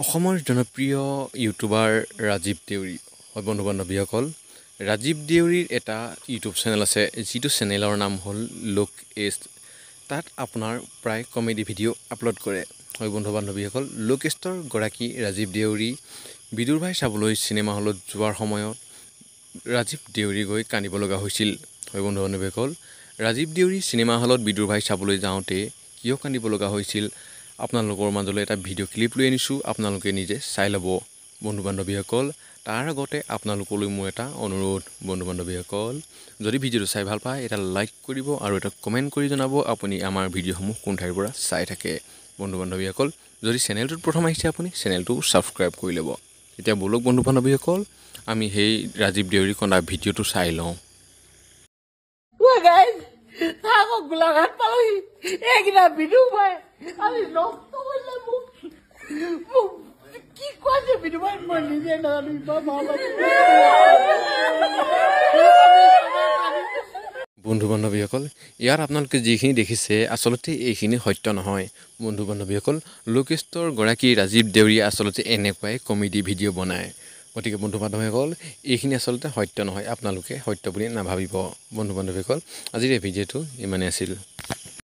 অসমৰ জনপ্ৰিয় ইউটিউবাৰ ৰাজীৱ দেউৰী হয় বন্ধু বান্ধৱীসকল। ৰাজীৱ দেউৰীৰ এটা ইউটিউব চেনেল আছে, যিটো চেনেলৰ নাম হ'ল লোক এষ্ট। তাত আপোনাৰ প্ৰায় কমেডি ভিডিঅ' আপলোড কৰে হয় বন্ধু বান্ধৱীসকল। লোক এষ্টৰ গৰাকী ৰাজীৱ দেউৰী বিদুৰ ভাই চাবলৈ চিনেমা হলত যোৱাৰ সময়ত ৰাজীৱ দেউৰী গৈ কান্দিব লগা হৈছিল হয় বন্ধু বান্ধৱীসকল। ৰাজীৱ দেউৰী চিনেমা হলত বিদুৰ ভাই চাবলৈ যাওঁতে কিয় কান্দিব লগা হৈছিল, আপোনালোকৰ মাজলৈ এটা ভিডিঅ' ক্লিপ লৈ আনিছোঁ, আপোনালোকে নিজে চাই ল'ব বন্ধু বান্ধৱীসকল। তাৰ আগতে আপোনালোকলৈ মোৰ এটা অনুৰোধ বন্ধু বান্ধৱীসকল, যদি ভিডিঅ'টো চাই ভাল পায় এটা লাইক কৰিব আৰু এটা কমেণ্ট কৰি জনাব আপুনি আমাৰ ভিডিঅ'সমূহ কোন ঠাইৰ পৰা চাই থাকে বন্ধু বান্ধৱীসকল। যদি চেনেলটোত প্ৰথম আহিছে আপুনি চেনেলটো ছাবস্ক্ৰাইব কৰি ল'ব। এতিয়া বলক বন্ধু বান্ধৱীসকল, আমি সেই ৰাজীৱ দেউৰী কন্দা ভিডিঅ'টো চাই লওঁ। Ako gulangan pa rin. Ginabidu ba? Ano nokto ko lang mo. Kiko siya binuwan mo. Hindi na namin ba mama. বন্ধু বান্ধৱীসকল, ইয়াত আপোনালোকে যিখিনি দেখিছে আচলতে এইখিনি সত্য নহয় বন্ধু বান্ধৱীসকল। লোক এষ্টৰ গৰাকী ৰাজীৱ দেউৰীয়ে আচলতে এনেকুৱাই কমেডি ভিডিঅ' বনায়। গতিকে বন্ধু বান্ধৱীসকল, এইখিনি আচলতে সত্য নহয়, আপোনালোকে সত্য বুলি নাভাবিব বন্ধু বান্ধৱীসকল। আজিৰ এই ভিডিঅ'টো ইমানেই আছিল।